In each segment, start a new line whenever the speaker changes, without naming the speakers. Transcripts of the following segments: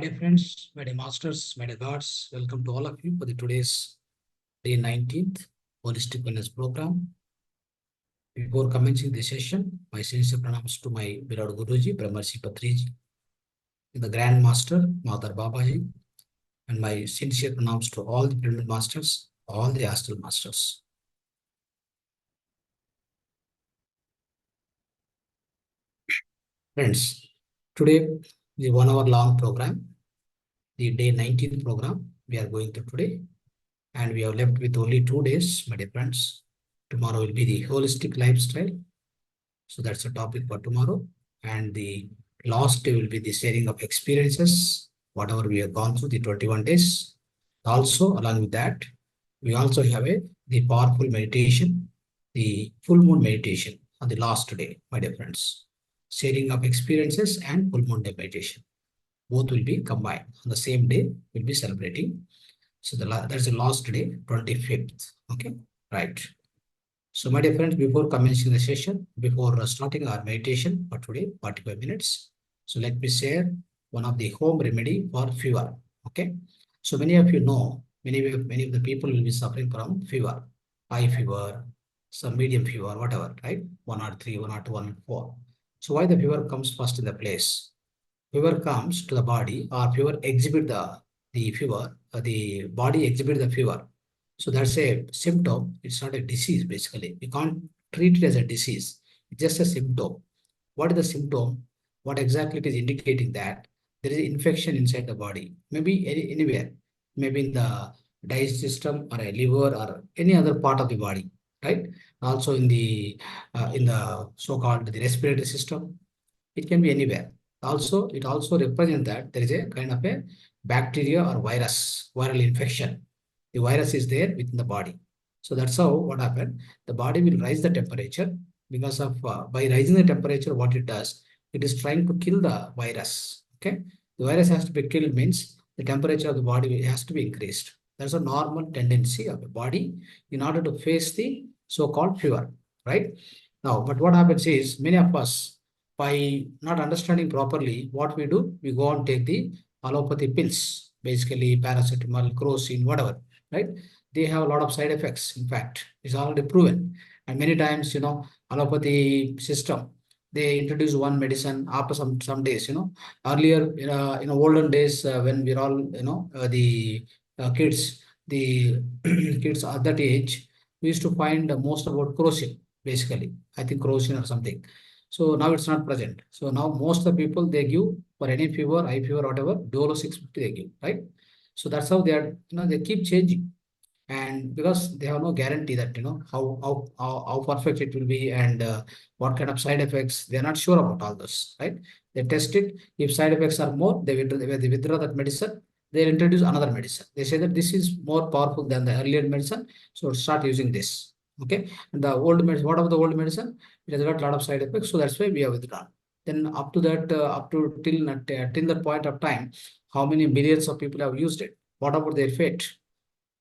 dear friends, my dear masters, my dear gods, welcome to all of you for the today's day 19th Holistic Wellness Program. Before commencing the session, my sincere pranams to my beloved Guruji, Brahmarshi Patriji, the Grand Master, Mother Babaji, and my sincere pranams to all the pyramid masters, all the astral masters. Friends, today the 1 hour long program, the day 19th program we are going through today, and we have left with only 2 days, my dear friends. Tomorrow will be the holistic lifestyle. So that's the topic for tomorrow. And the last day will be the sharing of experiences, whatever we have gone through the 21 days. Also, along with that, we also have the powerful meditation, the full moon meditation on the last day, my dear friends. Sharing of experiences and full moon day meditation. Both will be combined on the same day. We'll be celebrating. So that's the last day, 25th. Okay, right. So my dear friends, before commencing the session, before starting our meditation for today, 45 minutes. So let me share one of the home remedy for fever. Okay. So many of you know, many of the people will be suffering from fever, high fever, some medium fever, whatever, right? 103, 102, 104. So why the fever comes first in the place? Fever comes to the body, or fever exhibit the fever, the body exhibit the fever. So that's a symptom. It's not a disease, basically. We can't treat it as a disease. It's just a symptom. What is the symptom? What exactly it is indicating that there is infection inside the body, maybe anywhere, maybe in the digestive system or a liver or any other part of the body, right? Also in the so-called the respiratory system, it can be anywhere. Also, it also represents that there is a kind of a bacteria or virus, viral infection. The virus is there within the body. So that's how what happened. The body will rise the temperature because of by rising the temperature, what it does, it is trying to kill the virus. Okay, the virus has to be killed means the temperature of the body has to be increased. That's a normal tendency of the body in order to face the so-called fever, right? Now, but what happens is many of us, by not understanding properly what we do, we go and take the allopathy pills, basically paracetamol, crocin, whatever, right? They have a lot of side effects. In fact, it's already proven. And many times, allopathy system, they introduce one medicine after some days, earlier, olden days, when we're all, the kids, the kids at that age, we used to find most about crocin, basically. I think crocin or something. So now it's not present. So now most of the people, they give for any fever, high fever, whatever, Dolo 650 they give, right? So that's how they are, they keep changing. And because they have no guarantee that, how perfect it will be and what kind of side effects, they're not sure about all this, right? They test it. If side effects are more, they withdraw that medicine. They introduce another medicine. They say that this is more powerful than the earlier medicine. So start using this. Okay. And the old medicine, what of the old medicine? It has got a lot of side effects. So that's why we have withdrawn. Then up to that, up to till that point of time, how many millions of people have used it? What about their fate?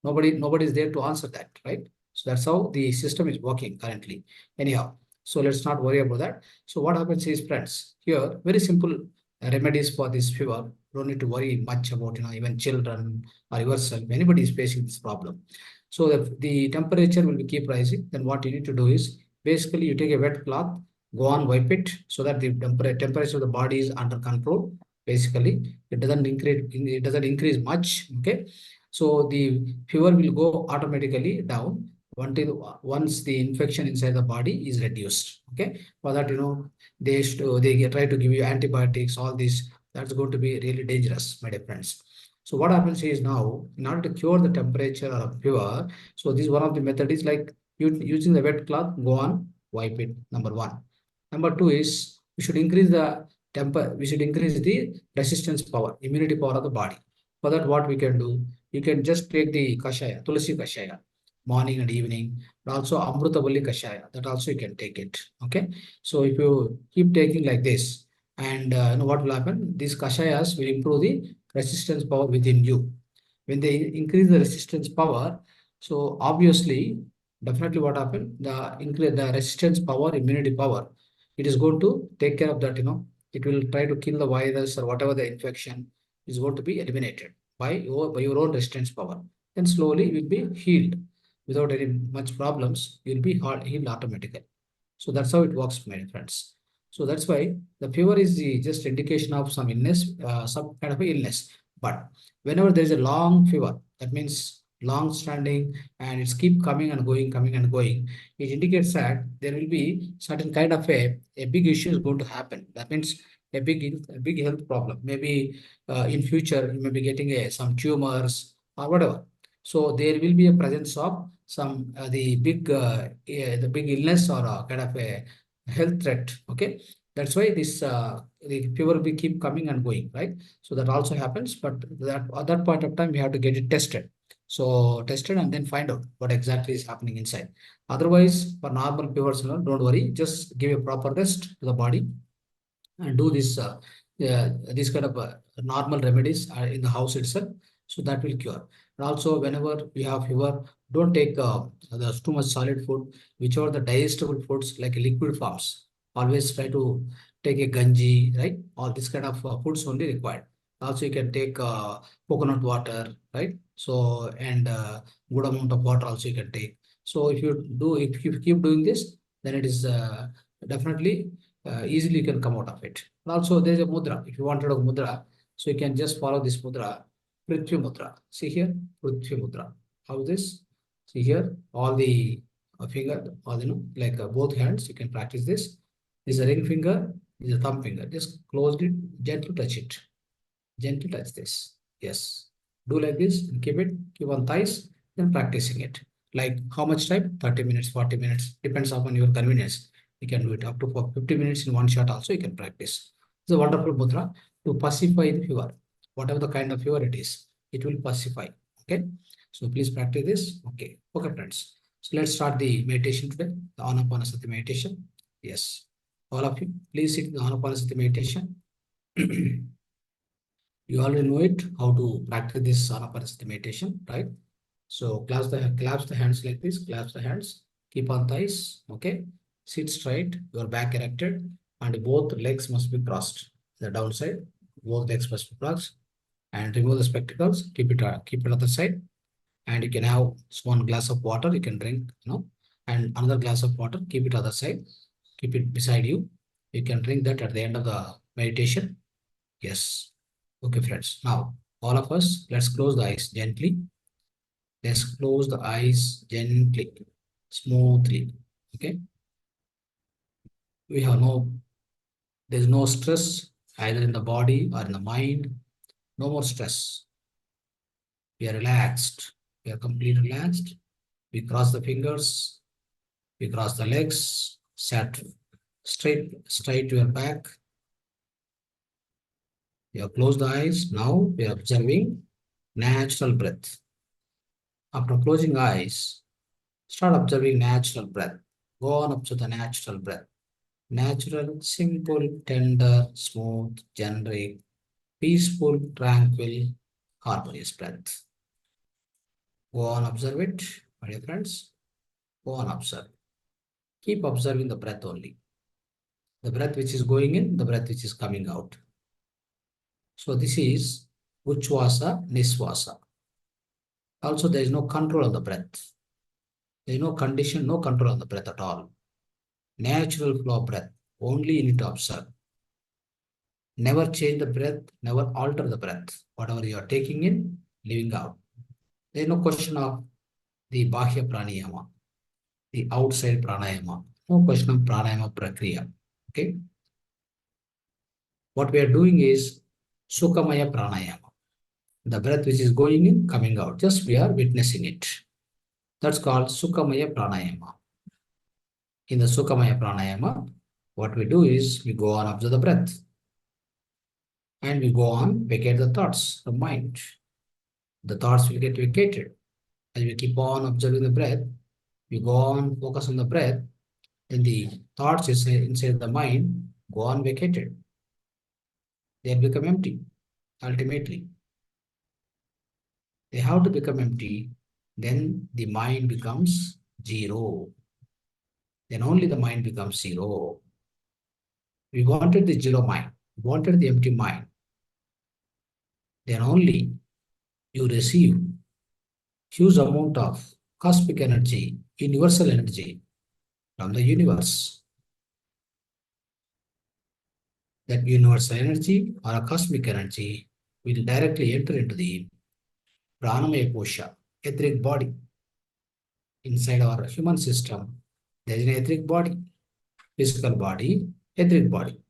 Nobody is there to answer that, right? So that's how the system is working currently. Anyhow, so let's not worry about that. So what happens is, friends, here very simple remedies for this fever. Don't need to worry much about, even children or yourself. Anybody is facing this problem. So the temperature will keep rising. Then what you need to do is basically you take a wet cloth, go on wipe it so that the temperature of the body is under control. Basically, it doesn't increase much. Okay. So the fever will go automatically down once the infection inside the body is reduced. Okay. For that, they try to give you antibiotics, all this. That's going to be really dangerous, my dear friends. So what happens is now, in order to cure the temperature of fever, so this is one of the methods is like using the wet cloth, go on, wipe it, number one. Number two is we should increase the we should increase the resistance power, immunity power of the body. For that, what we can do, you can just take the kashaya, tulsi kashaya, morning and evening, but also amrutavalli kashaya, that also you can take it. Okay. So if you keep taking like this, and what will happen? These kashayas will improve the resistance power within you. When they increase the resistance power, so obviously, definitely what happened? The resistance power, immunity power, it is going to take care of that. It will try to kill the virus or whatever the infection. is going to be eliminated by your own resistance power. Then slowly you will be healed without any much problems. You will be healed automatically. So that's how it works, my friends. So that's why the fever is the just indication of some illness, some kind of a illness. But whenever there is a long fever, that means long standing and it's keep coming and going, it indicates that there will be certain kind of a big issue is going to happen. That means a big health problem. Maybe in future you may be getting some tumors or whatever. So there will be a presence of some the big illness or a kind of a health threat. Okay, that's why this the fever will be keep coming and going, right? So that also happens, but that at that point of time we have to get it tested. So tested and then find out what exactly is happening inside. Otherwise, for normal fevers, don't worry. Just give a proper rest to the body and do this kind of normal remedies in the house itself, so that will cure. And also whenever you have fever, don't take too much solid food. Whichever the digestible foods like liquid forms, always try to take a ganji, right? All this kind of foods only required. Also you can take coconut water, right? So and good amount of water also you can take. So if you keep doing this, then it is definitely easily you can come out of it. And also there is a mudra. If you wanted a mudra, so you can just follow this mudra, Prithvi mudra. See here, Prithvi mudra. How this? See here, all the finger, all like both hands, you can practice this. This is a ring finger, this is a thumb finger. Just close it, gently touch it. Gently touch this. Yes. Do like this and keep on thighs, then practicing it. Like how much time? 30 minutes, 40 minutes. Depends upon your convenience. You can do it up to for 50 minutes in one shot also you can practice. It's a wonderful mudra to pacify the fever. Whatever the kind of fever it is, it will pacify. Okay. So please practice this. Okay. Okay, friends. So let's start the meditation today. The Anapanasati meditation. Yes. All of you, please sit in the Anapanasati meditation. You already know it, how to practice this Anapanasati meditation, right? So clasp the hands like this, clasp the hands, keep on thighs, okay? Sit straight, your back erected, and both legs must be crossed. The downside, both legs must be crossed, and remove the spectacles, keep it on the side, and you can have one glass of water, you can drink, and another glass of water, keep it other side, keep it beside you. You can drink that at the end of the meditation. Yes. Okay, friends. Now, all of us, let's close the eyes gently. Let's close the eyes gently, smoothly. Okay. There's no stress either in the body or in the mind. No more stress. We are relaxed. We are completely relaxed. We cross the fingers. We cross the legs. Sat straight to your back. You have closed the eyes. Now we are observing natural breath. After closing eyes, start observing natural breath. Go on up to the natural breath. Natural, simple, tender, smooth, generic, peaceful, tranquil, harmonious breath. Go on, observe it, my dear friends. Go on, observe. Keep observing the breath only. The breath which is going in, the breath which is coming out. So this is Uchvasa, Nisvasa. Also, there is no control on the breath. There is no condition, no control on the breath at all. Natural flow of breath. Only you need to observe. Never change the breath, never alter the breath. Whatever you are taking in, leaving out. There is no question of the Bahya Pranayama, the outside Pranayama. No question of Pranayama Prakriya. Okay. What we are doing is Sukhamaya Pranayama. The breath which is going in, coming out. Just we are witnessing it. That's called Sukhamaya Pranayama. In the Sukhamaya Pranayama, what we do is we go on observe the breath. And we go on vacate the thoughts from mind. The thoughts will get vacated. As we keep on observing the breath, we go on focus on the breath, then the thoughts inside the mind go on vacated. They become empty, ultimately. They have to become empty, then the mind becomes zero. Then only the mind becomes zero. We wanted the zero mind, we wanted the empty mind. then only you receive huge amount of cosmic energy, universal energy from the universe. That universal energy or a cosmic energy will directly enter into the pranamaya kosha, etheric body. Inside our human system, there is an etheric body, physical body, etheric body.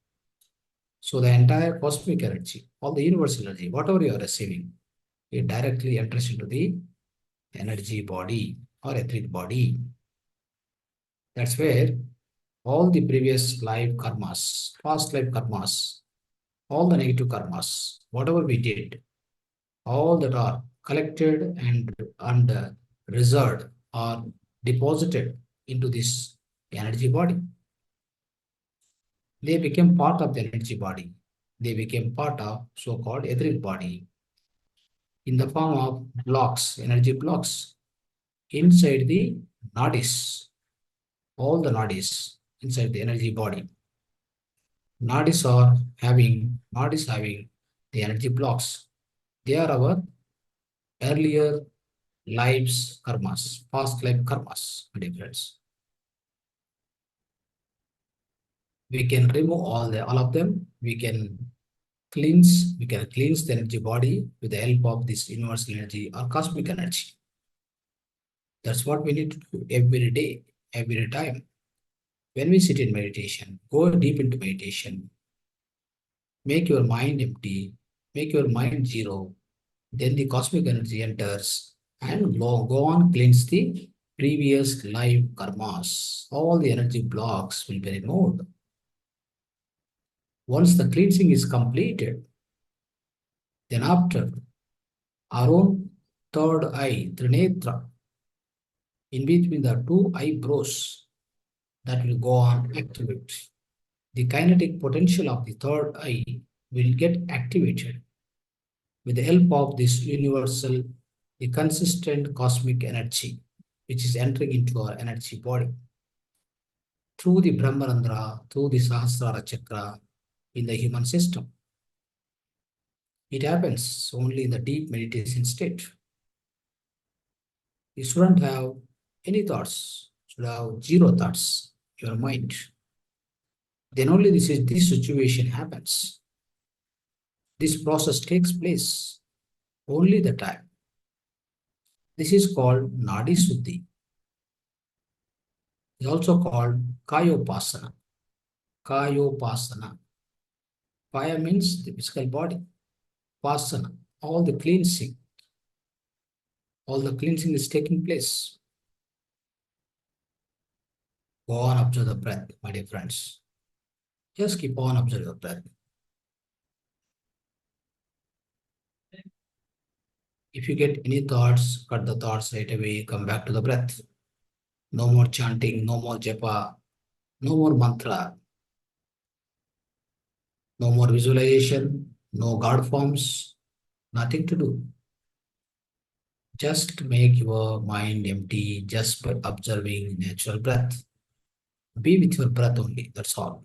So the entire cosmic energy, all the universal energy, whatever you are receiving, it directly enters into the energy body or etheric body. That's where all the previous life karmas, past life karmas, all the negative karmas, whatever we did, all that are collected and reserved or deposited into this energy body. They became part of the energy body. They became part of so-called etheric body in the form of blocks, energy blocks inside the nadis, all the nadis inside the energy body. Nadis having the energy blocks. They are our earlier lives karmas, past life karmas, my dear friends. We can remove all of them. We can cleanse the energy body with the help of this universal energy or cosmic energy. That's what we need to do every day, every time. When we sit in meditation, go deep into meditation, make your mind empty, make your mind zero, then the cosmic energy enters and go on cleanse the previous life karmas. All the energy blocks will be removed. Once the cleansing is completed, then after our own third eye, Trinetra, in between the two eyebrows, that will go on activate. The kinetic potential of the third eye will get activated with the help of this universal, the consistent cosmic energy, which is entering into our energy body through the Brahmarandra, through the Sahasrara chakra in the human system. It happens only in the deep meditation state. You shouldn't have any thoughts, you should have zero thoughts in your mind. Then only this situation happens. This process takes place only the time. This is called Nadi Suddhi. It's also called Kayopasana. Kayopasana. Kaya means the physical body. Pasana, all the cleansing is taking place. Go on, observe the breath, my dear friends. Just keep on observing the breath. If you get any thoughts, cut the thoughts right away, come back to the breath. No more chanting, no more japa, no more mantra, no more visualization, no God forms, nothing to do. Just make your mind empty just by observing natural breath. Be with your breath only, that's all.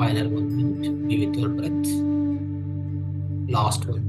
Final 1 minute. Be with your breath. Last 1 minute.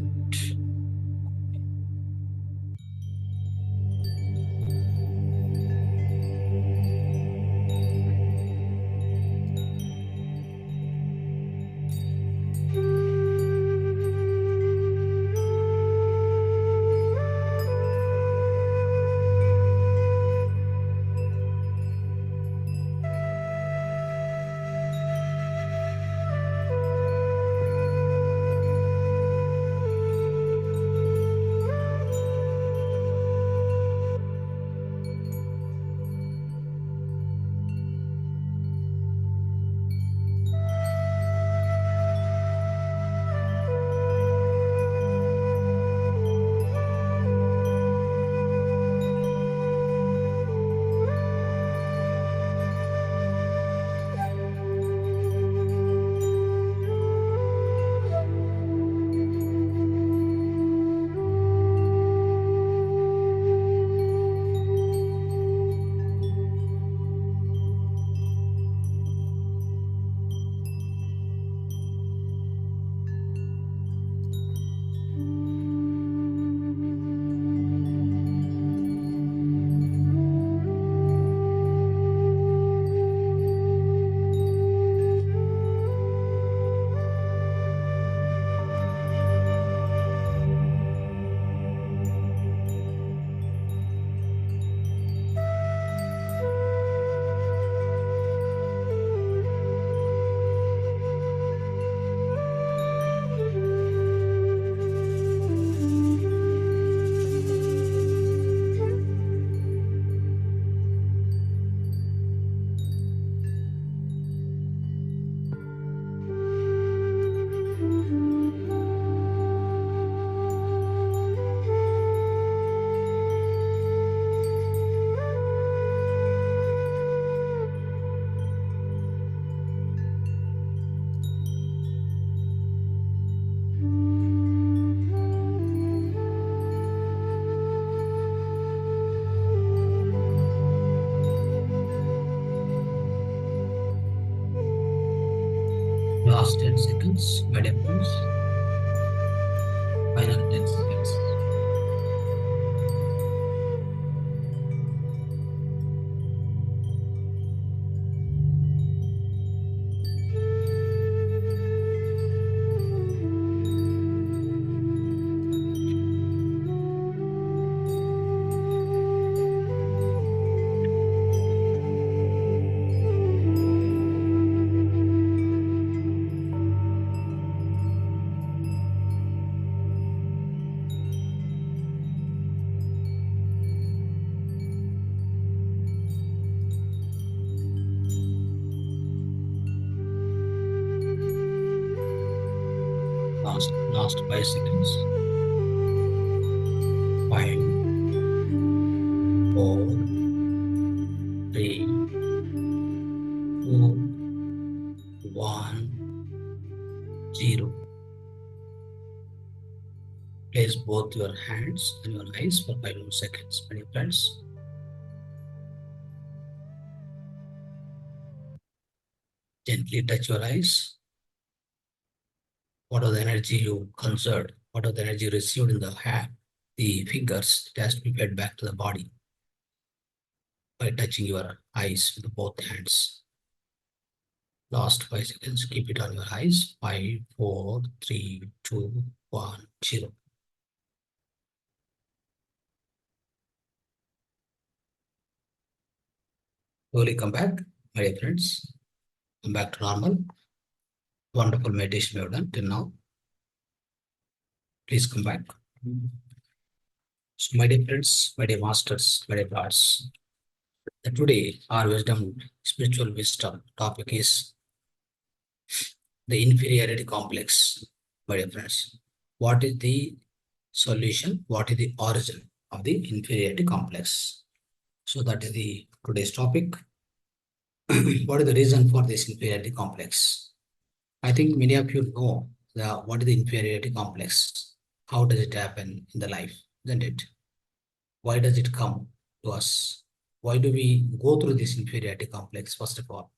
Last 10 seconds. My dear friends. Final 10 seconds. Last 5 seconds. 5, 4, 3, 2, 1, 0. Place both your hands and your eyes for 5 more seconds, my dear friends. Gently touch your eyes. What are the energy you conserved? What are the energy received in the hand, the fingers? It has to be fed back to the body by touching your eyes with both hands. Last 5 seconds. Keep it on your eyes. 5, 4, 3, 2, 1, 0. Slowly come back, my dear friends. Come back to normal. Wonderful meditation we have done till now. Please come back. So, my dear friends, my dear masters, my dear lords, today our wisdom, spiritual wisdom topic is the inferiority complex, my dear friends. What is the solution? What is the origin of the inferiority complex? So that is the today's topic. What is the reason for this inferiority complex? I think many of you know what is the inferiority complex. How does it happen in the life, isn't it? Why does it come to us? Why do we go through this inferiority complex, first of all,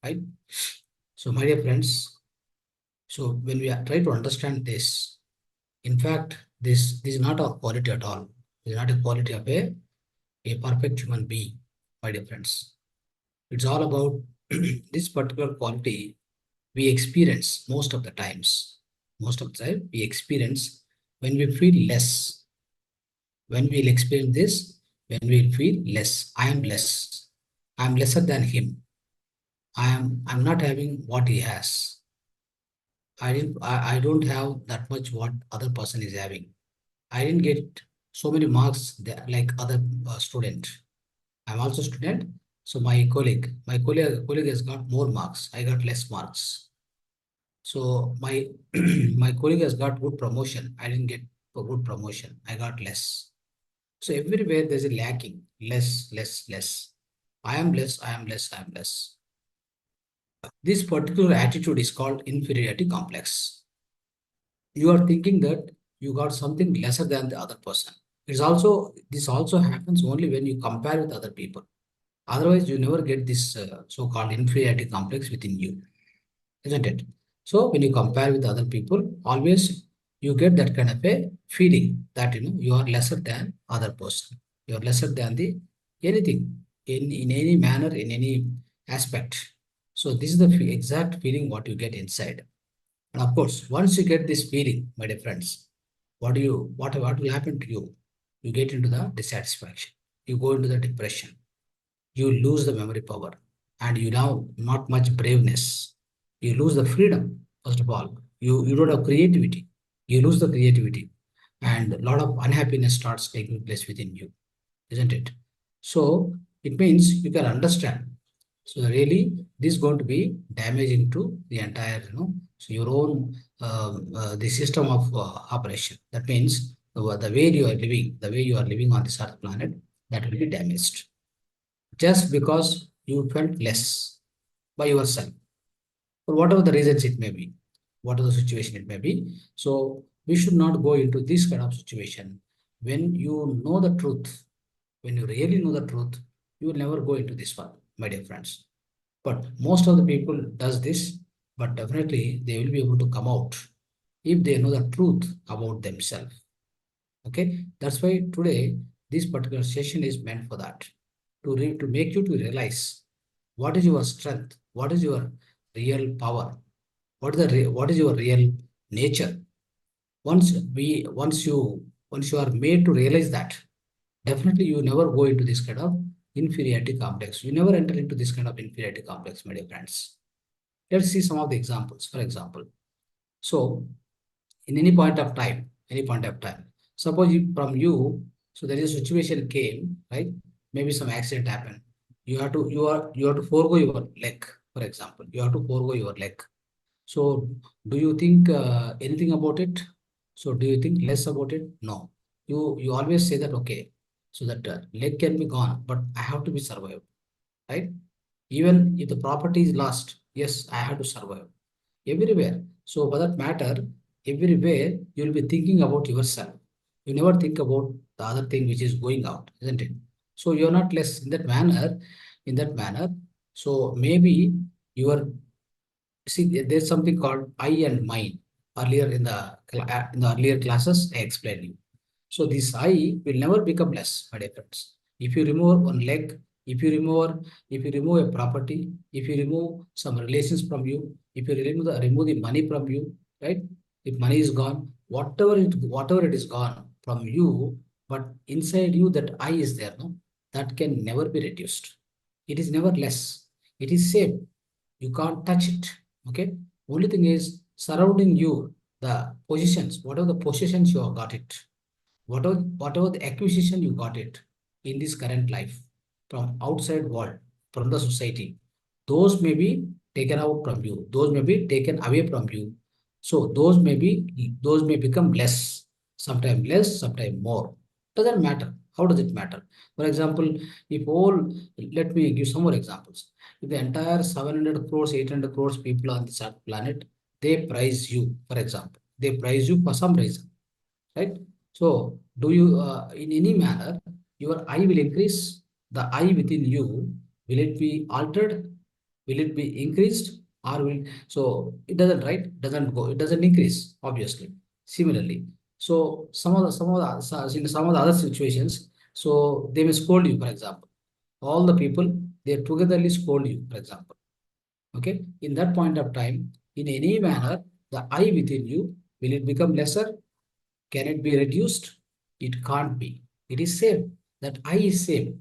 right? So my dear friends, so when we are trying to understand this, in fact, this is not a quality at all. It is not a quality of a perfect human being, my dear friends. It's all about this particular quality we experience most of the times. Most of the time we experience when we feel less. When we'll experience this, when we'll feel less. I am less. I am lesser than him. I'm not having what he has. I don't have that much what other person is having. I didn't get so many marks that, like other student. I'm also student. So my colleague has got more marks. I got less marks. So my my colleague has got good promotion. I didn't get a good promotion. I got less. So everywhere there's a lacking. Less, less, less. I am less, I am less, I am less. This particular attitude is called inferiority complex. You are thinking that you got something lesser than the other person. This also happens only when you compare with other people. Otherwise, you never get this so-called inferiority complex within you, isn't it? So when you compare with other people, always you get that kind of a feeling that you are lesser than other person. You are lesser than the anything in any manner, in any aspect. So this is the exact feeling what you get inside. And of course, once you get this feeling, my dear friends, what will happen to you? You get into the dissatisfaction. You go into the depression. You lose the memory power, and you now not much braveness. You lose the freedom. First of all, you don't have creativity. You lose the creativity, and a lot of unhappiness starts taking place within you, isn't it? So it means you can understand. So really, this is going to be damaging to the entire, so your own the system of operation. That means the way you are living, the way you are living on this earth planet, that will be damaged just because you felt less by yourself, for whatever the reasons it may be, whatever the situation it may be. So we should not go into this kind of situation. When you know the truth, when you really know the truth, you will never go into this one, my dear friends. But most of the people does this, but definitely they will be able to come out if they know the truth about themselves. Okay, that's why today this particular session is meant for that, to make you to realize what is your strength, what is your real power, what is your real nature. Once you are made to realize that, definitely you never go into this kind of inferiority complex. You never enter into this kind of inferiority complex, my dear friends. Let's see some of the examples. For example, so in any point of time, suppose so there is a situation came, right? Maybe some accident happened. You have to forego your leg, for example. You have to forego your leg. So do you think anything about it? So do you think less about it? No. You always say that, okay, so that leg can be gone, but I have to be survived, right? Even if the property is lost, yes, I have to survive everywhere. So for that matter, everywhere you'll be thinking about yourself. You never think about the other thing which is going out, isn't it? So you're not less in that manner. In that manner, so maybe your see there's something called I and mine. Earlier in the earlier classes, I explained you. So this I will never become less, my dear friends. If you remove one leg, if you remove a property, if you remove some relations from you, if you remove the money from you, right? If money is gone, whatever it is gone from you, but inside you that I is there, no, that can never be reduced. It is never less. It is same. You can't touch it. Okay. Only thing is surrounding you, the positions, whatever the positions you have got it, whatever the acquisition you got it in this current life from outside world, from the society, those may be taken out from you, those may be taken away from you. So those may become less, sometime more. Doesn't matter. How does it matter? For example, if all let me give some more examples. If the entire 700 crores, 800 crores people on this earth planet, they prize you, for example, they prize you for some reason, right? So do you, in any manner, your I will increase, the I within you, will it be altered? Will it be increased or will, so it doesn't, right? Doesn't go, it doesn't increase, obviously. Similarly, so in some of the other situations, so they may scold you, for example. All the people, they togetherly scold you, for example. Okay, in that point of time, in any manner, the I within you, will it become lesser? Can it be reduced? It can't be. It is same. That I is same.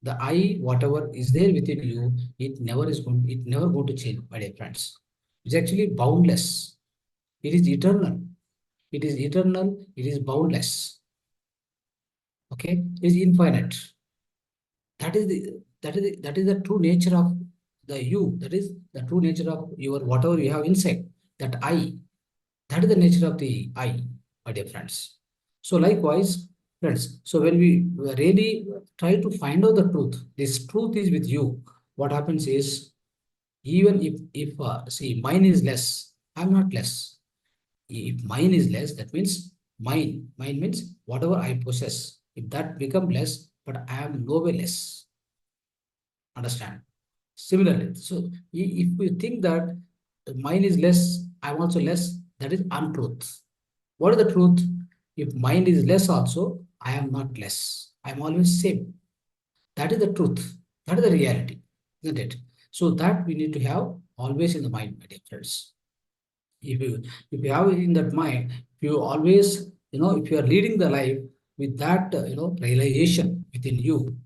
The I, whatever is there within you, it never going to change, my dear friends. It's actually boundless. It is eternal. It is eternal. It is boundless. Okay, it is infinite. That is the true nature of the you. That is the true nature of your whatever you have inside. That I. That is the nature of the I, my dear friends. So likewise, friends, so when we really try to find out the truth, this truth is with you. What happens is, even if see, mine is less, I'm not less. If mine is less, that means mine means whatever I possess. If that become less, but I am no way less. Understand? Similarly, so if we think that mine is less, I'm also less, that is untruth. What is the truth? If mind is less also, I am not less. I am always same. That is the truth. That is the reality, isn't it? So that we need to have always in the mind, my dear friends. If you if you have it in that mind, if you always, if you are leading the life with that realization within you,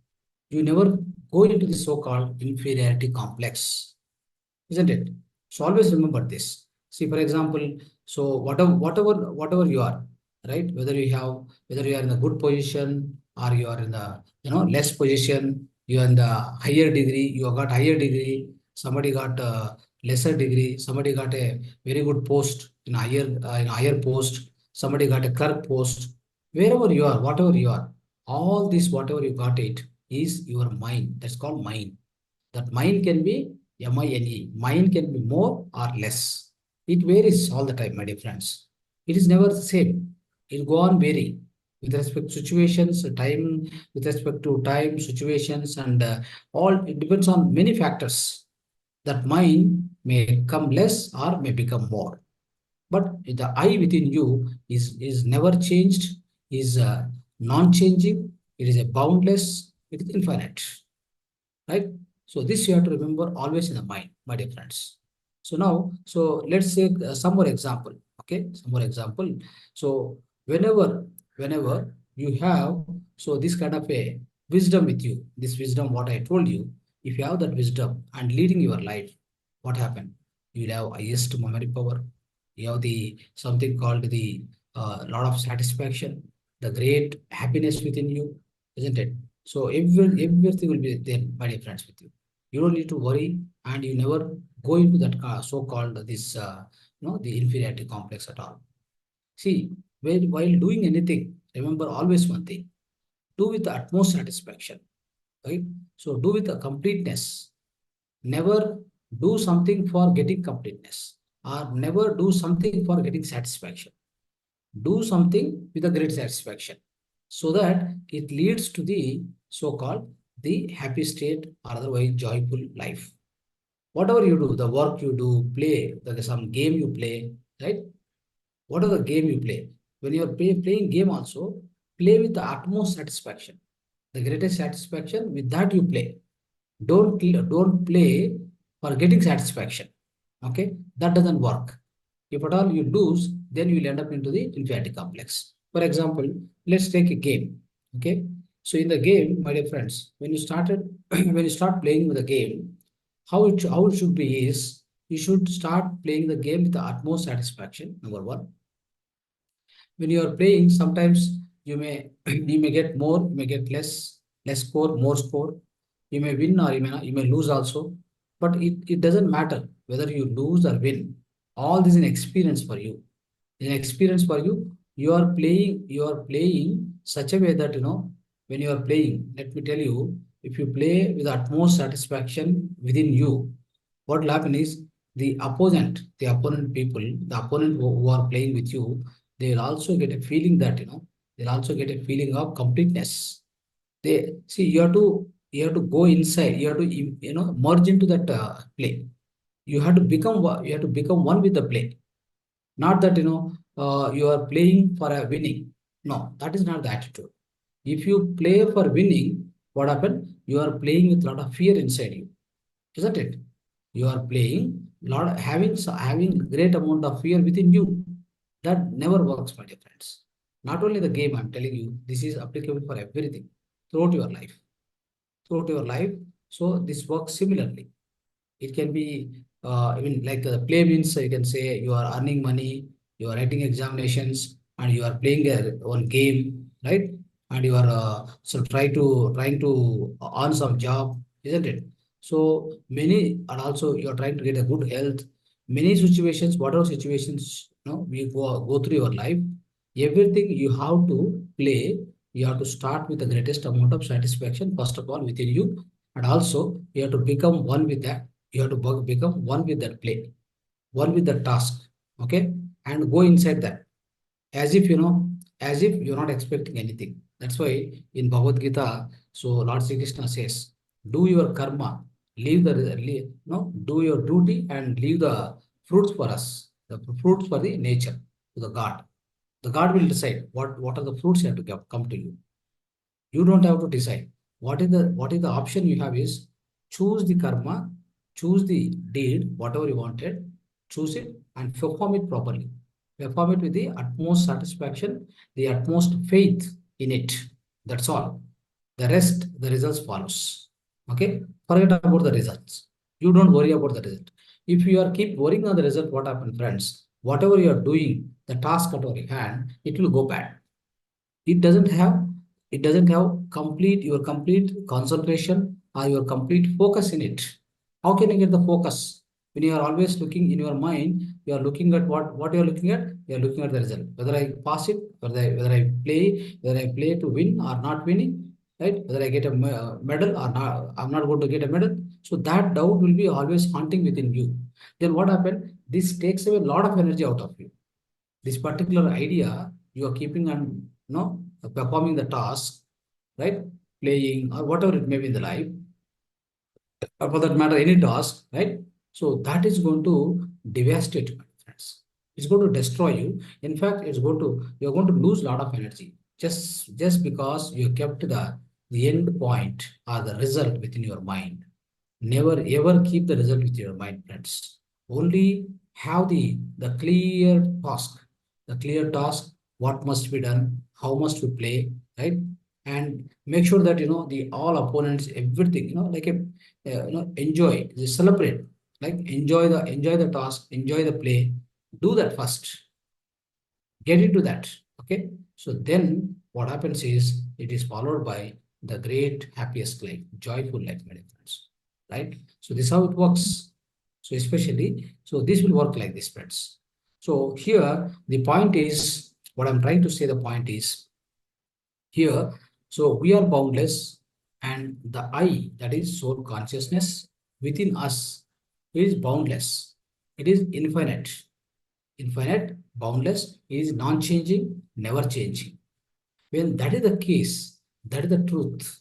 you never go into the so-called inferiority complex, isn't it? So always remember this. See, for example, so whatever you are, right? Whether you are in a good position or you are in the less position, you are in the higher degree, you have got higher degree, somebody got a lesser degree, somebody got a very good post in higher post, somebody got a clerk post, wherever you are, whatever you are, all this whatever you got it is your mind. That's called mind. That mind can be MINE. Mind can be more or less. It varies all the time, my dear friends. It is never the same. It go on vary with respect to situations, time, with respect to time, situations, and all. It depends on many factors. That mind may come less or may become more. But the I within you is never changed, is non-changing. It is a boundless. It is infinite, right? So this you have to remember always in the mind, my dear friends. So now, so let's take some more example. Okay, some more example. So whenever you have so this kind of a wisdom with you, this wisdom, what I told you, if you have that wisdom and leading your life, what happened? You will have highest memory power. You have the something called the lot of satisfaction, the great happiness within you, isn't it? So everything will be there, my dear friends, with you. You don't need to worry, and you never go into that so-called this the inferiority complex at all. See, while doing anything, remember always one thing: do with the utmost satisfaction, right? So do with the completeness. Never do something for getting completeness, or never do something for getting satisfaction. Do something with a great satisfaction, so that it leads to the so-called the happy state or otherwise joyful life. Whatever you do, the work you do, play, some game you play, right? Whatever the game you play, when you're playing game also, play with the utmost satisfaction, the greatest satisfaction. With that you play. Don't play for getting satisfaction. Okay, that doesn't work. If at all you lose, then you will end up into the inferiority complex. For example, let's take a game. Okay, so in the game, my dear friends, when you started, when you start playing with the game, how it should be is, you should start playing the game with the utmost satisfaction. Number one, when you are playing, sometimes you may you may get more, you may get less score, more score. You may win or you may lose also. But it doesn't matter whether you lose or win. All this is an experience for you. It's an experience for you. You are playing such a way that when you are playing, let me tell you, if you play with utmost satisfaction within you, what will happen is, the opponent people, the opponent who are playing with you, they will also get a feeling that they'll also get a feeling of completeness. They see, you have to go inside, you have to merge into that play. You have to become one with the play. Not that you are playing for a winning. No, that is not the attitude. If you play for winning, what happened? You are playing with a lot of fear inside you, isn't it? You are playing lot having great amount of fear within you. That never works, my dear friends. Not only the game, I'm telling you, this is applicable for everything throughout your life. Throughout your life. So this works similarly. It can be even like play means you can say you are earning money, you are writing examinations, and you are playing one game, right? And you are trying to earn some job, isn't it? So many, and also you are trying to get a good health. Many situations, whatever situations we go through your life, everything you have to play. You have to start with the greatest amount of satisfaction first of all within you, and also you have to become one with that. You have to become one with that play, one with the task, okay? And go inside that as if as if you're not expecting anything. That's why in Bhagavad Gita, so Lord Sri Krishna says, do your karma, do your duty and leave the fruits for us, the fruits for the nature, to the God. The God will decide what are the fruits you have to come to you. You don't have to decide. What is the option you have is choose the karma, choose the deed, whatever you wanted, choose it and perform it properly. Perform it with the utmost satisfaction, the utmost faith in it. That's all. The rest, the results follows. Okay? Forget about the results. You don't worry about the result. If you are keep worrying on the result, what happens, friends? Whatever you are doing, the task at your hand, it will go bad. It doesn't have complete concentration or your complete focus in it. How can you get the focus when you are always looking in your mind? You are looking at what you are looking at. You are looking at the result, whether I pass it, whether I play to win or not winning, right? Whether I get a medal or not, I'm not going to get a medal. So that doubt will be always haunting within you. Then what happened? This takes away a lot of energy out of you. This particular idea you are keeping on performing the task, right? Playing or whatever it may be in the life, or for that matter any task, right? So that is going to devastate you, my friends. It's going to destroy you. In fact, you're going to lose a lot of energy, just because you kept the end point or the result within your mind. Never ever keep the result with your mind, friends. Only have the clear task, what must be done, how must we play, right? And make sure that the all opponents, everything, like a enjoy, just celebrate, like enjoy the task, enjoy the play. Do that first. Get into that. Okay. So then what happens is it is followed by the great happiest life, joyful life, my dear friends. Right? So this is how it works. So especially, so this will work like this, friends. So here the point is, what I'm trying to say, the point is here, so we are boundless, and the I, that is soul consciousness within us, is boundless. It is infinite. Infinite, boundless, is non-changing, never changing. When that is the case, that is the truth.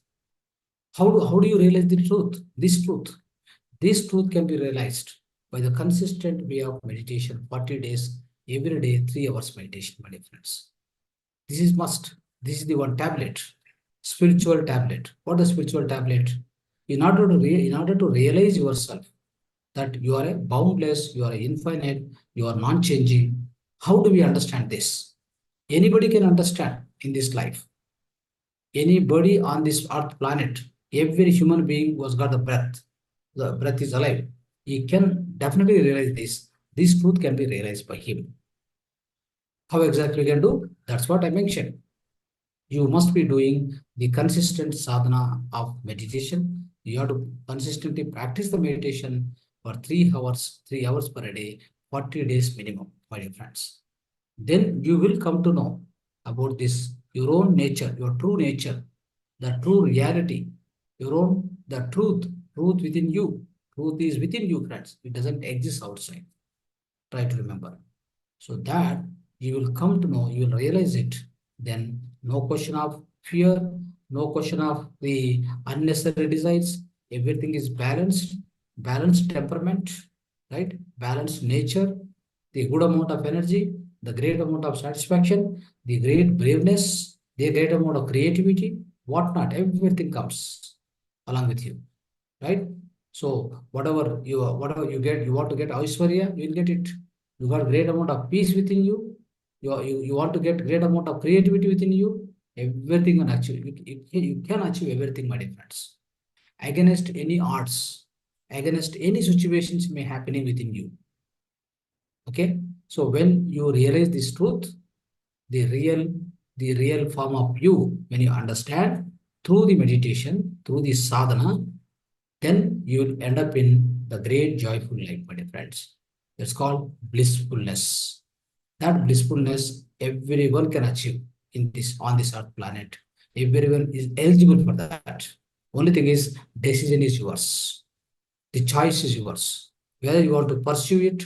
How do you realize the truth? This truth. This truth can be realized by the consistent way of meditation, 40 days, every day, 3 hours meditation, my dear friends. This is must. This is the one tablet, spiritual tablet. What is spiritual tablet? In order to realize yourself that you are a boundless, you are a infinite, you are non-changing. How do we understand this? Anybody can understand in this life. Anybody on this earth planet, every human being who has got the breath. The breath is alive. He can definitely realize this. This truth can be realized by him. How exactly we can do? That's what I mentioned. You must be doing the consistent sadhana of meditation. You have to consistently practice the meditation for 3 hours, 3 hours per day, 40 days minimum, my dear friends. Then you will come to know about this, your own nature, your true nature, the true reality, the truth within you. Truth is within you, friends. It doesn't exist outside. Try to remember. So that you will come to know, you will realize it. Then no question of fear, no question of the unnecessary desires. Everything is balanced temperament, right? Balanced nature, the good amount of energy, the great amount of satisfaction, the great braveness, the great amount of creativity, whatnot, everything comes along with you, right? So whatever you get, you want to get Aishwarya, you will get it. You got great amount of peace within you. You want to get great amount of creativity within you. Everything can achieve. You can achieve everything, my dear friends. Against any odds, against any situations may happening within you. Okay. So when you realize this truth, the real form of you, when you understand through the meditation, through the sadhana, then you will end up in the great joyful life, my dear friends. It's called blissfulness. That blissfulness everyone can achieve in this on this earth planet. Everyone is eligible for that. Only thing is decision is yours. The choice is yours. Whether you want to pursue it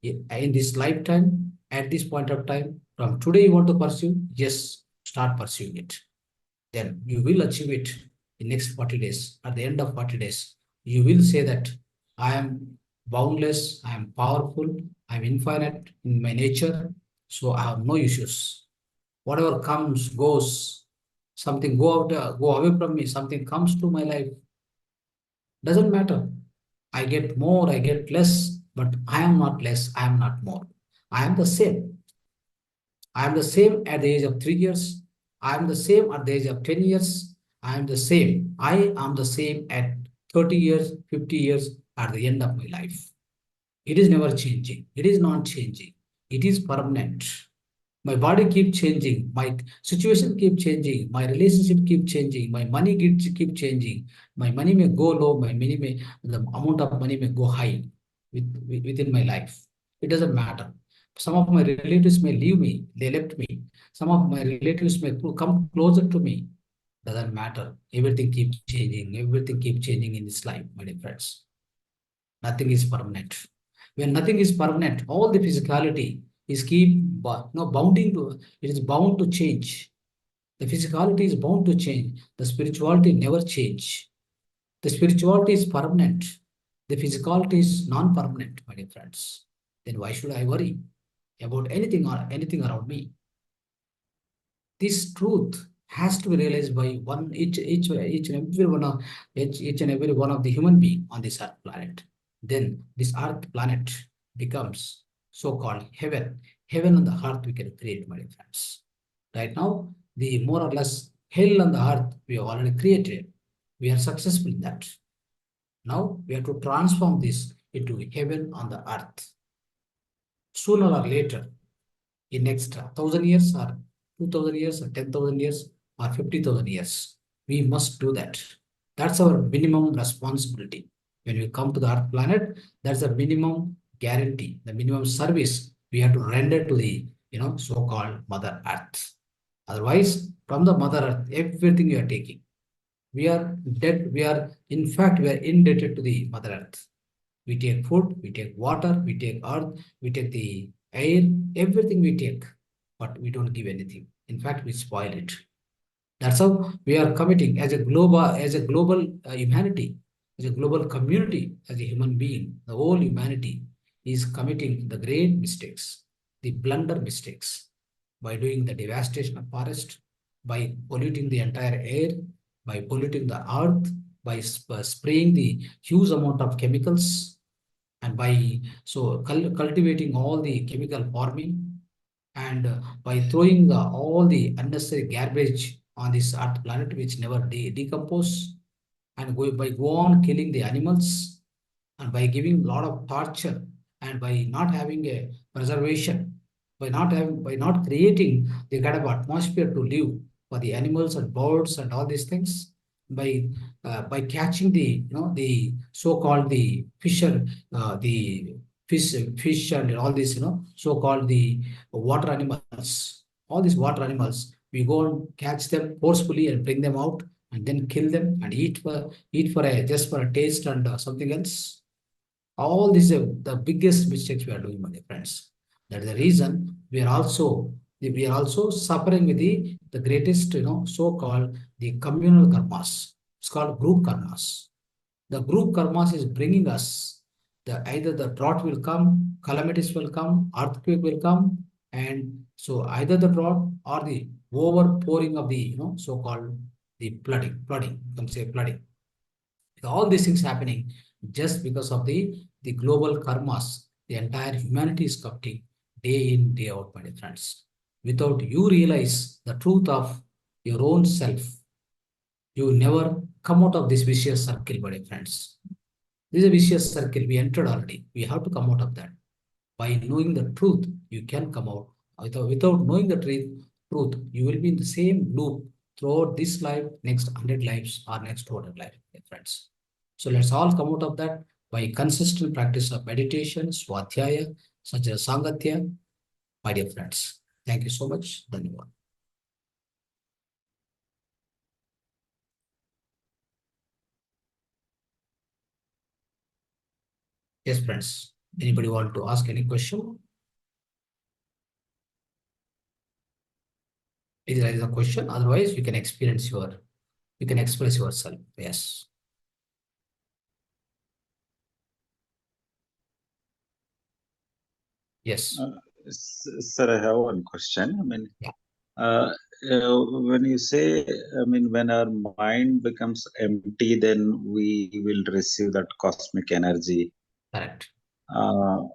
in this lifetime, at this point of time, from today you want to pursue, yes, start pursuing it. Then you will achieve it in next 40 days. At the end of 40 days, you will say that I am boundless, I am powerful, I am infinite in my nature, so I have no issues. Whatever comes, goes, something go away from me, something comes to my life, doesn't matter. I get more, I get less, but I am not less, I am not more. I am the same. I am the same at the age of 3 years. I am the same at the age of 10 years. I am the same. I am the same at 30 years, 50 years at the end of my life. It is never changing. It is not changing. It is permanent. My body keep changing. My situation keep changing. My relationship keep changing. My money keep changing. My money may go low. The amount of money may go high within my life. It doesn't matter. Some of my relatives may leave me. They left me. Some of my relatives may come closer to me. Doesn't matter. Everything keeps changing. Everything keeps changing in this life, my dear friends. Nothing is permanent. When nothing is permanent, all the physicality is bounding to, it is bound to change. The physicality is bound to change. The spirituality never change. The spirituality is permanent. The physicality is non-permanent, my dear friends. Then why should I worry about anything or anything around me? This truth has to be realized by each and every one of the human being on this earth planet. Then this earth planet becomes so-called heaven. Heaven on the earth we can create, my friends. Right now, the more or less hell on the earth we have already created. We are successful in that. Now we have to transform this into heaven on the earth. Sooner or later, in next 1,000 years or 2,000 years or 10,000 years or 50,000 years. We must do that. That's our minimum responsibility. When we come to the Earth planet, that's a minimum guarantee, the minimum service we have to render to the so-called Mother Earth. Otherwise, from the Mother Earth, everything we are taking, we are dead. In fact, we are indebted to the Mother Earth. We take food, we take water, we take earth, we take the air, everything we take, but we don't give anything. In fact, we spoil it. That's how we are committing as a global humanity, as a global community, as a human being. The whole humanity is committing the great mistakes, the blunder mistakes, by doing the devastation of forest, by polluting the entire air, by polluting the earth, by spraying the huge amount of chemicals, and by cultivating all the chemical farming, and by throwing all the unnecessary garbage on this earth planet which never decompose, and by go on killing the animals, and by giving a lot of torture, and by not having a preservation, by not creating the kind of atmosphere to live for the animals and birds and all these things, by catching the so-called the fisher the fish and all these so-called the water animals, all these water animals, we go and catch them forcefully and bring them out and then kill them and eat for a just for a taste and something else. All these are the biggest mistakes we are doing, my dear friends. That is the reason we are also suffering with the greatest, so-called the communal karmas. It's called group karmas. The group karmas is bringing us either the drought will come, calamities will come, earthquake will come, and so either the drought or the overpouring of the so-called the flooding, you can say flooding. All these things happening just because of the global karmas the entire humanity is corrupting day in, day out, my dear friends. Without you realize the truth of your own self, you will never come out of this vicious circle, my dear friends. This is a vicious circle. We entered already. We have to come out of that. By knowing the truth, you can come out. Without knowing the truth, you will be in the same loop throughout this life, next 100 lives, or next 200 lives, my friends. So let's all come out of that by consistent practice of meditation, swadhyaya, such as sangatya, my dear friends. Thank you so much. Dhanyavad. Yes, friends. Anybody want to ask any question? Is there a question? Otherwise, you can express yourself. Yes. Yes.
Sir, I have one question. I mean,
Yeah.
when you say, I mean, when our mind becomes empty, then we will receive that cosmic energy.
Correct.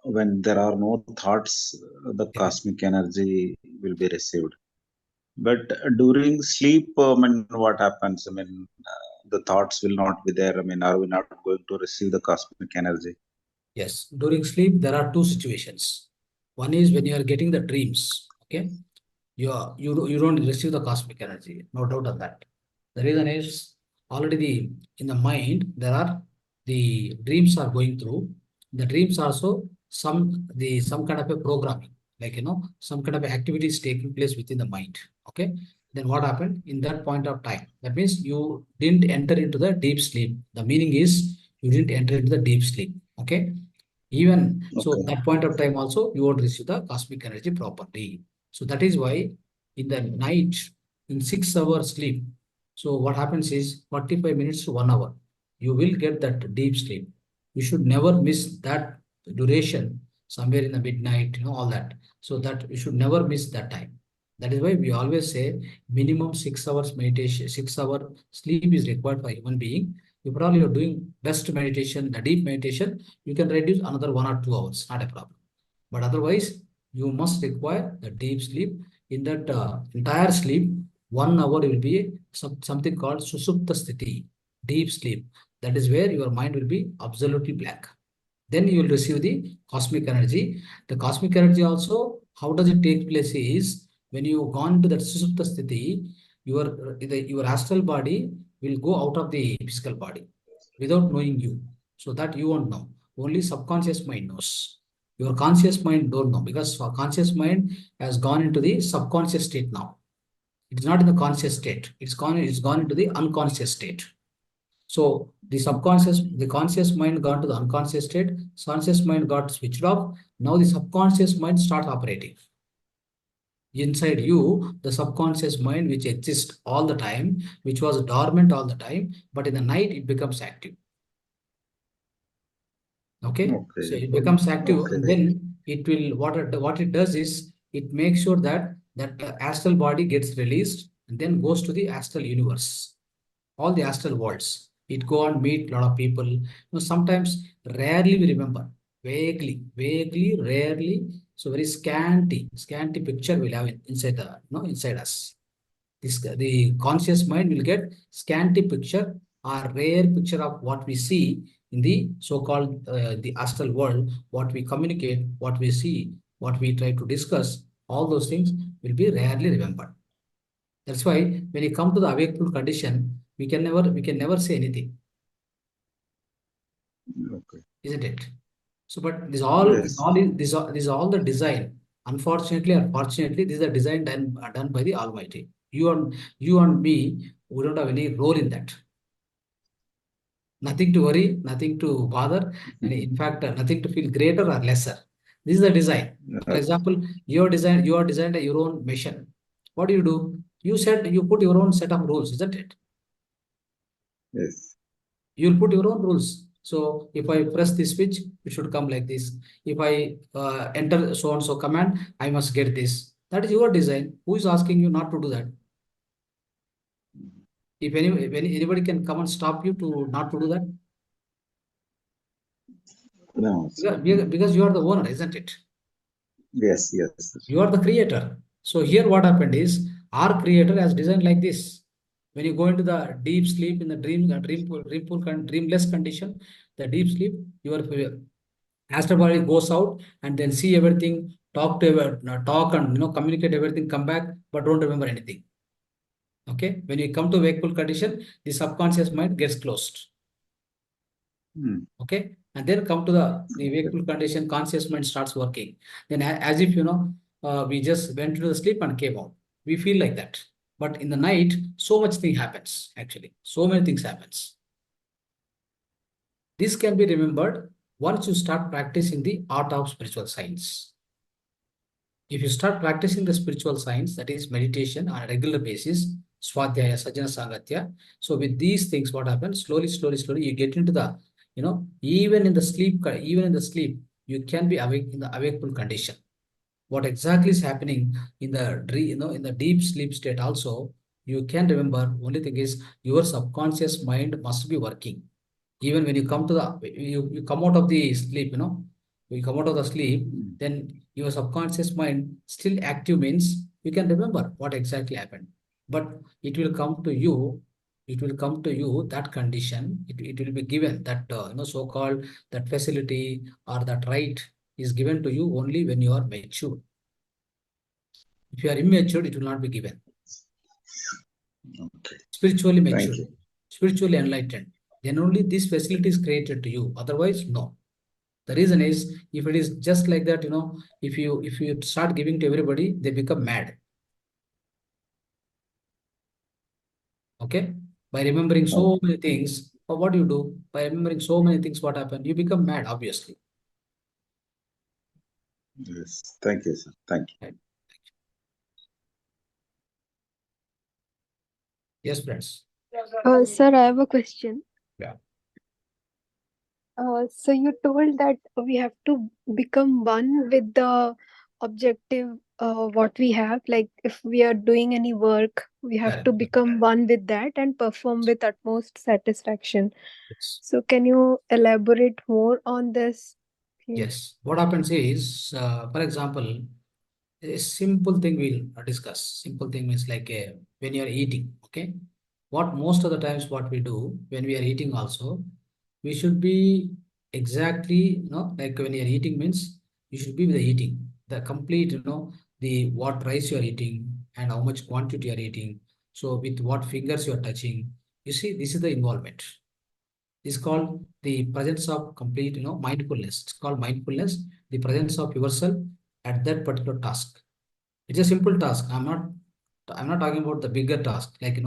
When there are no thoughts, the
Yeah.
cosmic energy will be received. But during sleep, I mean, what happens? I mean, the thoughts will not be there. I mean, are we not going to receive the cosmic energy?
Yes. During sleep, there are two situations. One is when you are getting the dreams. Okay. You don't receive the cosmic energy. No doubt on that. The reason is already in the mind, there are the dreams are going through. The dreams also some kind of a programming, like some kind of activity is taking place within the mind. Okay. Then what happened in that point of time? That means you didn't enter into the deep sleep. The meaning is you didn't enter into the deep sleep. Okay. Even so,
Okay.
that point of time also you won't receive the cosmic energy properly. So that is why in the night, in 6 hours sleep, so what happens is 45 minutes to 1 hour, you will get that deep sleep. You should never miss that duration somewhere in the midnight, all that. So that you should never miss that time. That is why we always say minimum 6 hours meditation, 6 hour sleep is required for human being. You probably are doing best meditation, the deep meditation, you can reduce another 1 or 2 hours, not a problem. But otherwise, you must require the deep sleep. In that entire sleep, 1 hour will be something called susupta sthiti, deep sleep. That is where your mind will be absolutely blank. Then you will receive the cosmic energy. The cosmic energy also, how does it take place is when you gone to that susupta sthiti, your astral body will go out of the physical body without knowing you. So that you won't know. Only subconscious mind knows. Your conscious mind don't know because our conscious mind has gone into the subconscious state now. It is not in the conscious state. It's gone into the unconscious state. So the conscious mind gone to the unconscious state, conscious mind got switched off. Now the subconscious mind starts operating. Inside you, the subconscious mind, which exists all the time, which was dormant all the time, but in the night it becomes active. Okay, so
Okay.
it becomes active,
Okay.
and then it will what it does is it makes sure that the astral body gets released and then goes to the astral universe, all the astral worlds. It go and meet a lot of people. Sometimes rarely we remember, vaguely, rarely. So very scanty picture we'll have inside inside us. The conscious mind will get scanty picture or rare picture of what we see in the so-called the astral world, what we communicate, what we see, what we try to discuss, all those things will be rarely remembered. That's why when you come to the awakeful condition, we can never say anything,
Okay.
isn't it? So, but
Yes.
this is all the design. Unfortunately or fortunately, this is a design done by the Almighty. You and me, we don't have any role in that. Nothing to worry, nothing to bother, and in fact, nothing to feel greater or lesser. This is the design. For example, you are designed your own mission. What do? You put your own set of rules, isn't it?
Yes.
You'll put your own rules. So if I press this switch, it should come like this. If I enter so and so command, I must get this. That is your design. Who is asking you not to do that? If anybody can come and stop you to not to do that?
No, sir.
Because you are the owner, isn't it?
Yes, yes, sir.
You are the creator. So here what happened is our creator has designed like this. When you go into the deep sleep in the dreamless condition, the deep sleep, your astral body goes out and then see everything, talk and communicate everything, come back, but don't remember anything. Okay, when you come to wakeful condition, the subconscious mind gets closed. Okay, and then come to the wakeful condition, conscious mind starts working. Then as if we just went to the sleep and came out. We feel like that. But in the night, so much thing happens, actually. So many things happens. This can be remembered once you start practicing the art of spiritual science. If you start practicing the spiritual science, that is meditation on a regular basis, swadhyaya, sajjana sangatya. So with these things, what happens? Slowly, you get into the, even in the sleep, you can be awake in the awakeful condition. What exactly is happening in the dream, in the deep sleep state also, you can remember. Only thing is your subconscious mind must be working. Even when you come to you come out of the sleep, you come out of the sleep, then your subconscious mind still active means you can remember what exactly happened. But it will come to you, that condition, it will be given that, so-called that facility or that right is given to you only when you are mature. If you are immature, it will not be given.
Okay.
Spiritually
Thank
mature,
you.
spiritually enlightened, then only this facility is created to you. Otherwise, no. The reason is, if it is just like that, if you start giving to everybody, they become mad. Okay? By remembering so many things, or what do you do? By remembering so many things, what happened? You become mad, obviously.
Yes. Thank you, sir. Thank you.
Right? Yes, friends.
Sir, I have a question.
Yeah.
So you told that we have to become one with the objective what we have. Like if we are doing any work, we have to
Correct.
become one with that and perform with utmost satisfaction.
Yes.
So can you elaborate more on this, please?
Yes. What happens is, for example, a simple thing we'll discuss. Simple thing means like when you are eating, okay? What most of the times what we do when we are eating also, we should be exactly, like when you are eating means you should be with the eating. The complete, the what rice you are eating and how much quantity you are eating. So with what fingers you are touching. You see, this is the involvement. Is called the presence of complete, mindfulness. It's called mindfulness, the presence of yourself at that particular task. It's a simple task. I'm not talking about the bigger task, like,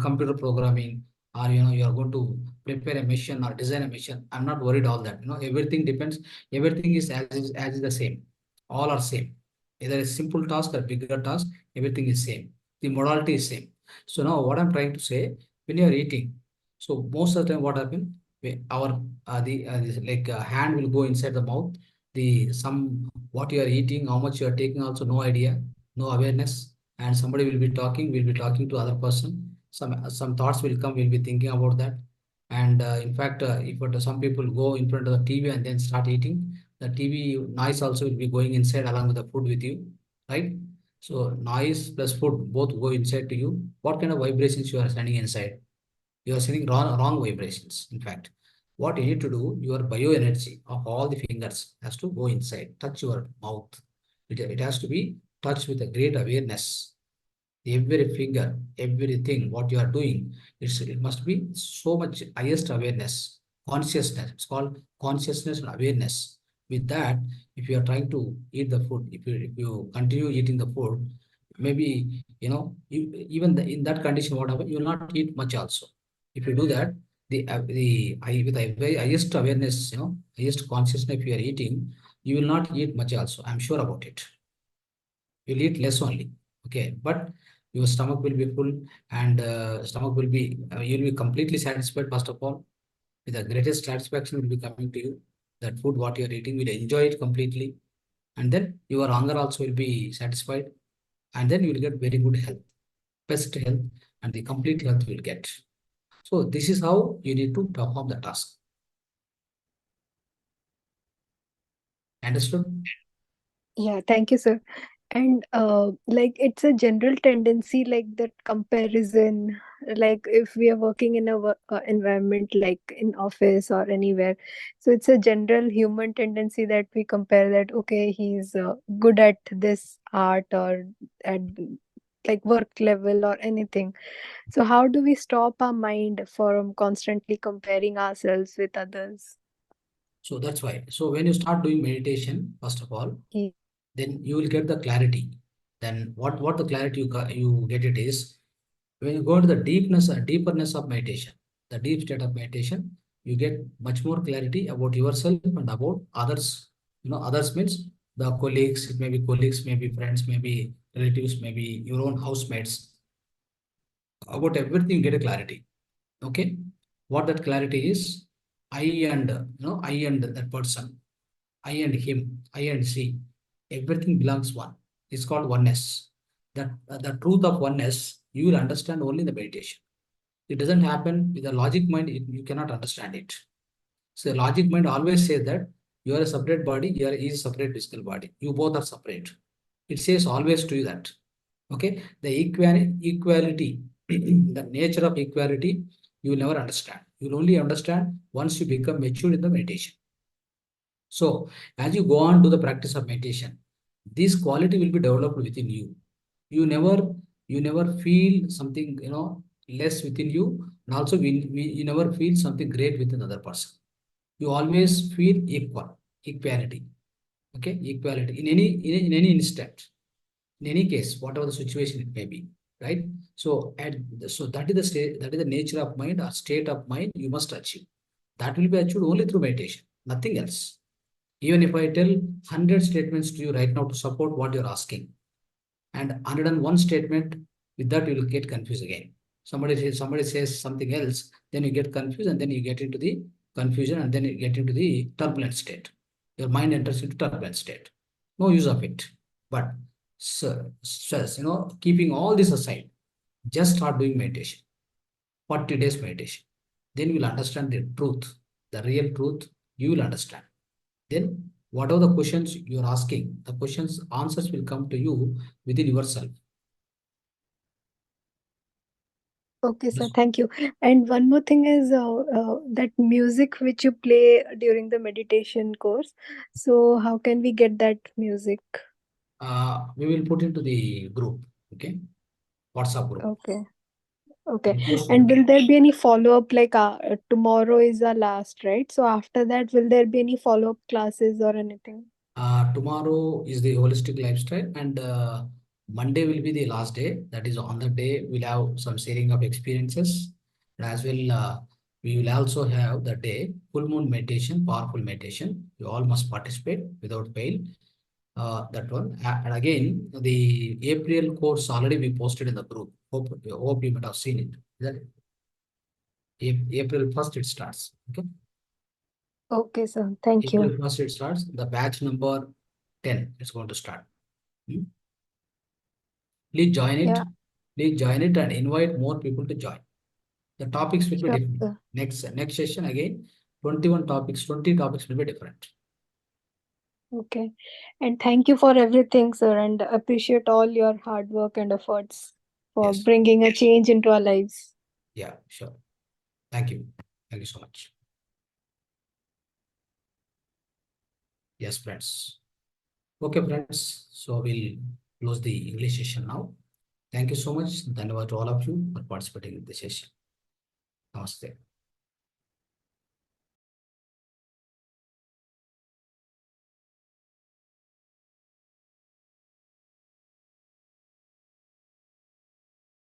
computer programming, or, you are going to prepare a mission or design a mission. I'm not worried all that. Everything depends. Everything is as is the same. All are same. Either a simple task or bigger task, everything is same. The modality is same. So now what I'm trying to say, when you are eating, so most of the time what happen, our this, like hand will go inside the mouth. The some what you are eating, how much you are taking, also no idea, no awareness, and somebody will be talking, to other person. Some thoughts will come, will be thinking about that, and in fact, if some people go in front of the TV and then start eating, the TV noise also will be going inside along with the food with you, right? So noise plus food both go inside to you. What kind of vibrations you are sending inside? You are sending wrong vibrations. In fact, what you need to do, your bioenergy of all the fingers has to go inside, touch your mouth. It has to be touched with a great awareness. Every finger, everything, what you are doing, it must be so much highest awareness, consciousness. It's called consciousness and awareness. With that, if you are trying to eat the food, if you continue eating the food, maybe, even in that condition, what happen, you will not eat much also. If you do that, with a very highest awareness, highest consciousness, if you are eating, you will not eat much also. I'm sure about it. You'll eat less only. Okay, but your stomach will be full, and you'll be completely satisfied, first of all. with the greatest satisfaction will be coming to you. That food what you are eating, will enjoy it completely. And then your hunger also will be satisfied. And then you will get very good health, best health, and the complete health you will get. So this is how you need to perform the task. Understood?
Yeah, thank you, sir. And like it's a general tendency, like that comparison, like if we are working in a environment like in office or anywhere, so it's a general human tendency that we compare that, okay, he's good at this art or at like work level or anything. So how do we stop our mind from constantly comparing ourselves with others?
So that's why. So when you start doing meditation, first of all,
Ye-
then you will get the clarity. Then what the clarity you get it is when you go to the deeperness of meditation, the deep state of meditation, you get much more clarity about yourself and about others. Others means the colleagues, it may be colleagues, maybe friends, maybe relatives, maybe your own housemates. About everything, you get a clarity. Okay, what that clarity is, I and that person, I and him, I and she, everything belongs one. It's called oneness. That the truth of oneness you will understand only in the meditation. It doesn't happen with the logic mind. You cannot understand it. So the logic mind always says that you are a separate body, you are a separate physical body. You both are separate. It says always to you that. Okay, the equality, the nature of equality, you will never understand. You will only understand once you become mature in the meditation. So as you go on to the practice of meditation, this quality will be developed within you. You never, you never feel something, less within you, and also you never feel something great with another person. You always feel equality. Okay, equality in any instant, in any case, whatever the situation it may be, right? So so that is the state, that is the nature of mind or state of mind you must achieve. That will be achieved only through meditation, nothing else. Even if I tell 100 statements to you right now to support what you're asking, and 101 statement, with that you will get confused again. Somebody says something else, then you get confused, and then you get into the confusion, and then you get into the turbulent state. Your mind enters into turbulent state. No use of it. But stress, keeping all this aside, just start doing meditation. 40 days meditation. Then you will understand the truth, the real truth, you will understand. Then whatever the questions you're asking, the questions, answers will come to you within yourself.
Okay, sir, thank you. And one more thing is that music which you play during the meditation course. So how can we get that music?
We will put into the group, okay? WhatsApp group.
Okay. Okay.
We'll post
And
it.
will there be any follow-up, like tomorrow is our last, right? So after that, will there be any follow-up classes or anything?
Tomorrow is the holistic lifestyle, and Monday will be the last day. That is, on the day we'll have some sharing of experiences, and as well we will also have the day full moon meditation, powerful meditation. You all must participate without fail. That one. And again, the April course already we posted in the group. Hope you might have seen it. Is that it? April 1st it starts. Okay.
Okay, sir. Thank
April
you.
1st it starts. The batch number 10 is going to start. Hmm? Please join it.
Yeah,
Please join it and invite more people to join. The topics will be
sure,
different.
sir.
Next session again, 21 topics, 20 topics will be different.
Okay. And thank you for everything, sir, and appreciate all your hard work and efforts for
Yes.
bringing a change into our lives.
Yeah, sure. Thank you. Thank you so much. Yes, friends. Okay, friends. So we'll close the English session now. Thank you so much. Dhanyavad to all of you for participating in the session. Namaste.